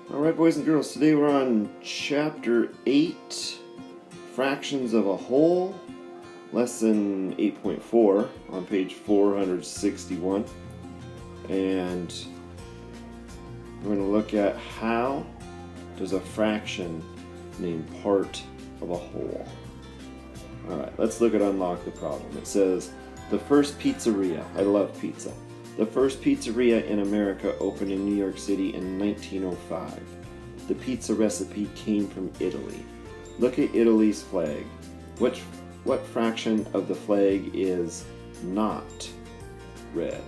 Alright, boys and girls, today we're on Chapter 8, Fractions of a Whole, Lesson 8.4 on page 461. And we're going to look at how does a fraction name part of a whole. Alright, let's look at Unlock the Problem. It says, the first pizzeria, I love pizza. The first pizzeria in America opened in New York City in 1905. The pizza recipe came from Italy. Look at Italy's flag. What fraction of the flag is not red?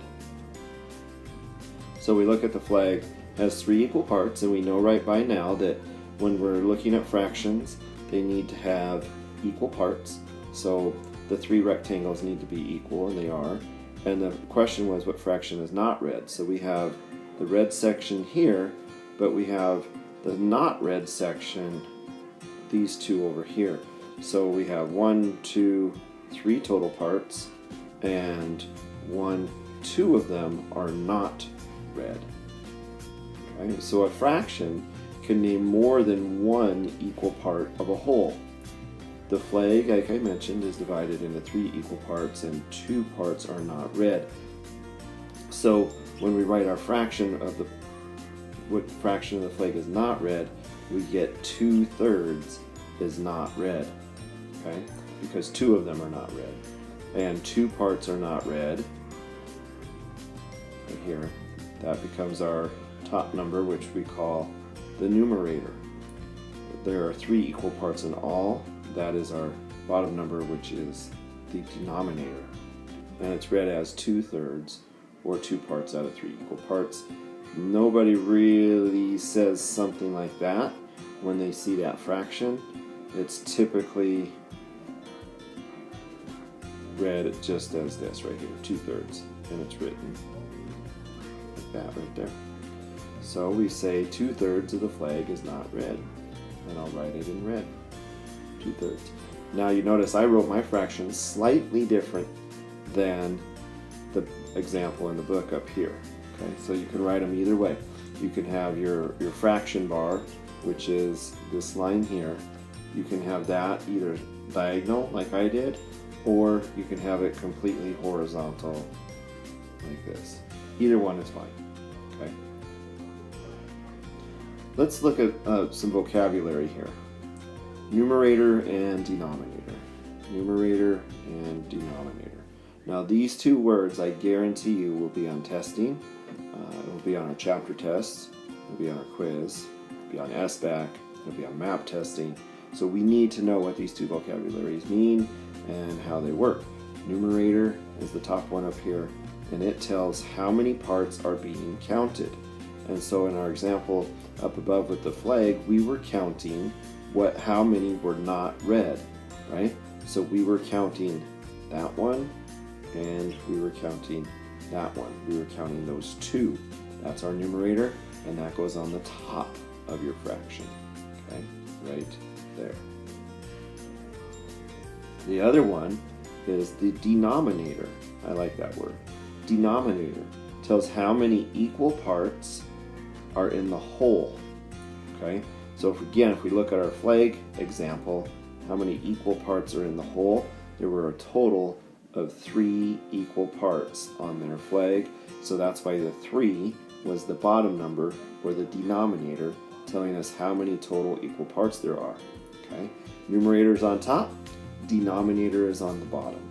So we look at the flag, it has 3 equal parts, and we know right by now that when we're looking at fractions, they need to have equal parts. So the 3 rectangles need to be equal, and they are. And the question was, what fraction is not red? So we have the red section here, but we have the not red section, these 2 over here. So we have 1, 2, 3 total parts, and 2 of them are not red. Okay? So a fraction can name more than one equal part of a whole. The flag, like I mentioned, is divided into 3 equal parts, and 2 parts are not red. So when we write our fraction of what fraction of the flag is not red, we get 2/3 is not red. Okay? Because 2 of them are not red. And 2 parts are not red. Right here. That becomes our top number, which we call the numerator. There are 3 equal parts in all. That is our bottom number, which is the denominator. And it's read as 2/3, or 2 parts out of 3 equal parts. Nobody really says something like that when they see that fraction. It's typically read just as this right here, 2/3. And it's written like that right there. So we say 2/3 of the flag is not red. And I'll write it in red. 2/3. Now you notice I wrote my fractions slightly different than the example in the book up here. Okay, so you can write them either way. You can have your fraction bar, which is this line here. You can have that either diagonal like I did, or you can have it completely horizontal like this. Either one is fine. Okay. Let's look at some vocabulary here. Numerator and denominator. Numerator and denominator. Now these 2 words, I guarantee you, will be on testing. It will be on our chapter tests. It will be on our quiz. It will be on SBAC. It will be on map testing. So we need to know what these 2 vocabularies mean and how they work. Numerator is the top one up here, and it tells how many parts are being counted. And so in our example up above with the flag, we were counting how many were not red, right? So we were counting that one, and we were counting that one. We were counting those 2. That's our numerator, and that goes on the top of your fraction, okay? Right there. The other one is the denominator. I like that word. Denominator tells how many equal parts are in the whole, okay? So if we look at our flag example, how many equal parts are in the whole? There were a total of 3 equal parts on their flag. So that's why the 3 was the bottom number, or the denominator, telling us how many total equal parts there are. Okay? Numerator is on top, denominator is on the bottom.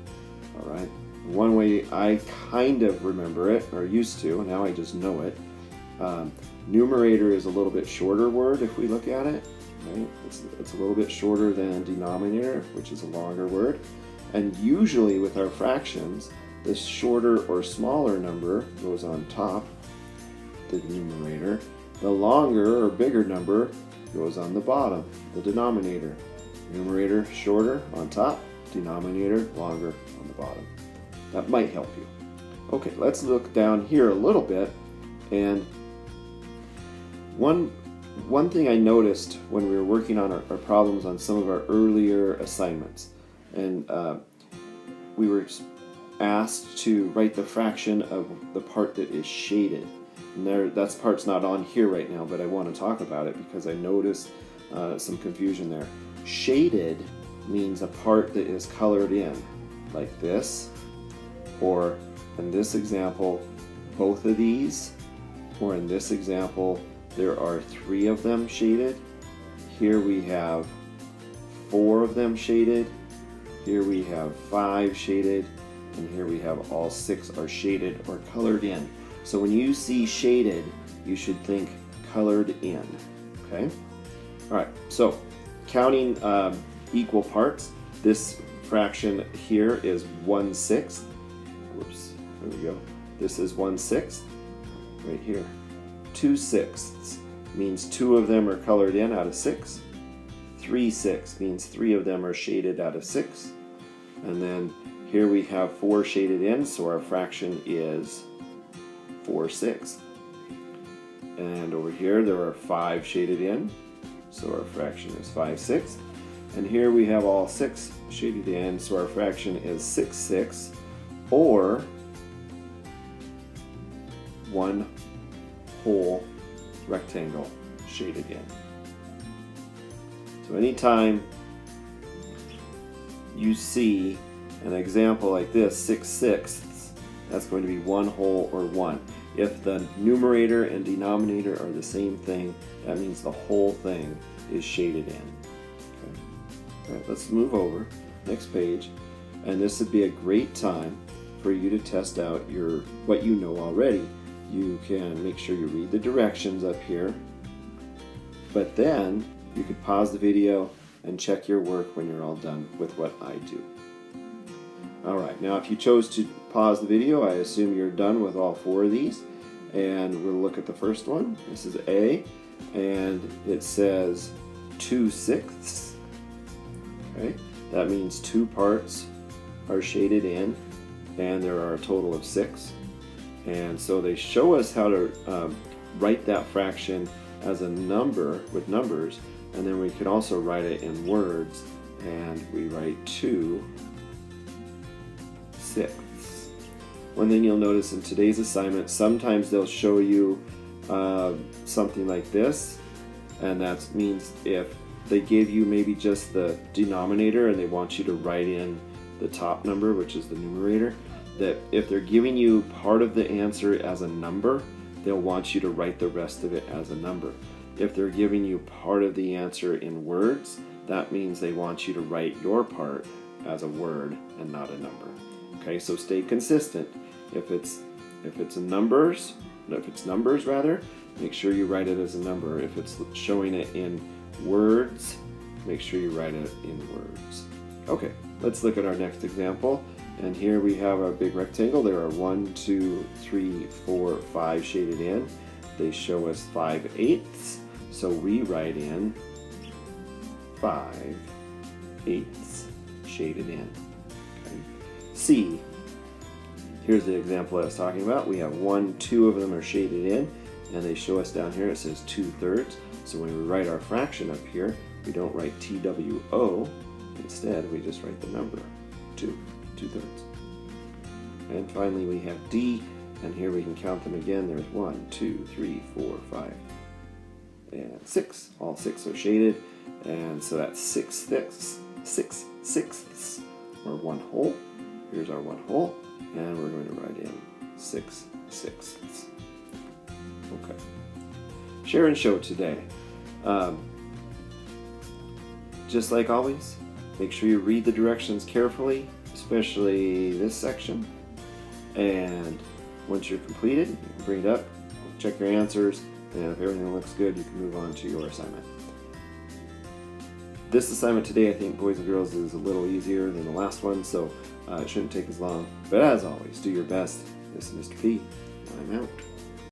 All right? One way I kind of remember it, or used to, now I just know it. Numerator is a little bit shorter word if we look at it. Right? It's a little bit shorter than denominator, which is a longer word. And usually with our fractions, the shorter or smaller number goes on top, the numerator. The longer or bigger number goes on the bottom, the denominator. Numerator shorter on top, denominator longer on the bottom. That might help you. Okay, let's look down here a little bit. And one thing I noticed when we were working on our problems on some of our earlier assignments, and we were asked to write the fraction of the part that is shaded. And that's part's not on here right now, but I want to talk about it because I noticed some confusion there. Shaded means a part that is colored in, like this, or in this example, both of these, or in this example, there are 3 of them shaded. Here we have 4 of them shaded. Here we have 5 shaded, and here we have all 6 are shaded or colored in. So when you see shaded, you should think colored in, okay? All right, so counting equal parts, this fraction here is 1/6. Whoops, there we go. This is 1/6 right here. 2/6 means 2 of them are colored in out of 6. 3/6 means 3 of them are shaded out of 6. And then here we have 4 shaded in, so our fraction is 4/6. And over here there are 5 shaded in, so our fraction is 5/6. And here we have all 6 shaded in, so our fraction is 6/6, or 1 whole rectangle shaded in. So anytime you see an example like this, 6/6, that's going to be 1 whole or 1. If the numerator and denominator are the same thing, that means the whole thing is shaded in. Okay. All right, let's move over, next page, and this would be a great time for you to test out what you know already. You can make sure you read the directions up here, but then you could pause the video and check your work when you're all done with what I do. Alright, now if you chose to pause the video, I assume you're done with all 4 of these, and we'll look at the first one. This is A, and it says 2/6. Okay, that means 2 parts are shaded in, and there are a total of 6. And so they show us how to write that fraction as a number with numbers, and then we can also write it in words, and we write 2/6. And then you'll notice in today's assignment, sometimes they'll show you something like this, and that means if they give you maybe just the denominator and they want you to write in the top number, which is the numerator, that if they're giving you part of the answer as a number, they'll want you to write the rest of it as a number. If they're giving you part of the answer in words, that means they want you to write your part as a word and not a number. Okay, so stay consistent. If it's numbers rather, make sure you write it as a number. If it's showing it in words, make sure you write it in words. Okay, let's look at our next example. And here we have our big rectangle. There are 1, 2, 3, 4, 5 shaded in. They show us 5/8, so we write in 5/8 shaded in. Okay. C, here's the example I was talking about. We have 1, 2 of them are shaded in, and they show us down here, it says 2/3. So when we write our fraction up here, we don't write TWO. Instead, we just write the number 2/3. And finally we have D, and here we can count them again. There's 1, 2, 3, 4, 5, and 6. All 6 are shaded, and so that's 6/6, or 1 whole. Here's our 1 whole, and we're going to write in 6/6. Okay. Share and show today. Just like always, make sure you read the directions carefully, especially this section. And once you're completed, you can bring it up, check your answers, and if everything looks good, you can move on to your assignment. This assignment today, I think, boys and girls, is a little easier than the last one, so it shouldn't take as long. But as always, do your best. This is Mr. P. I'm out.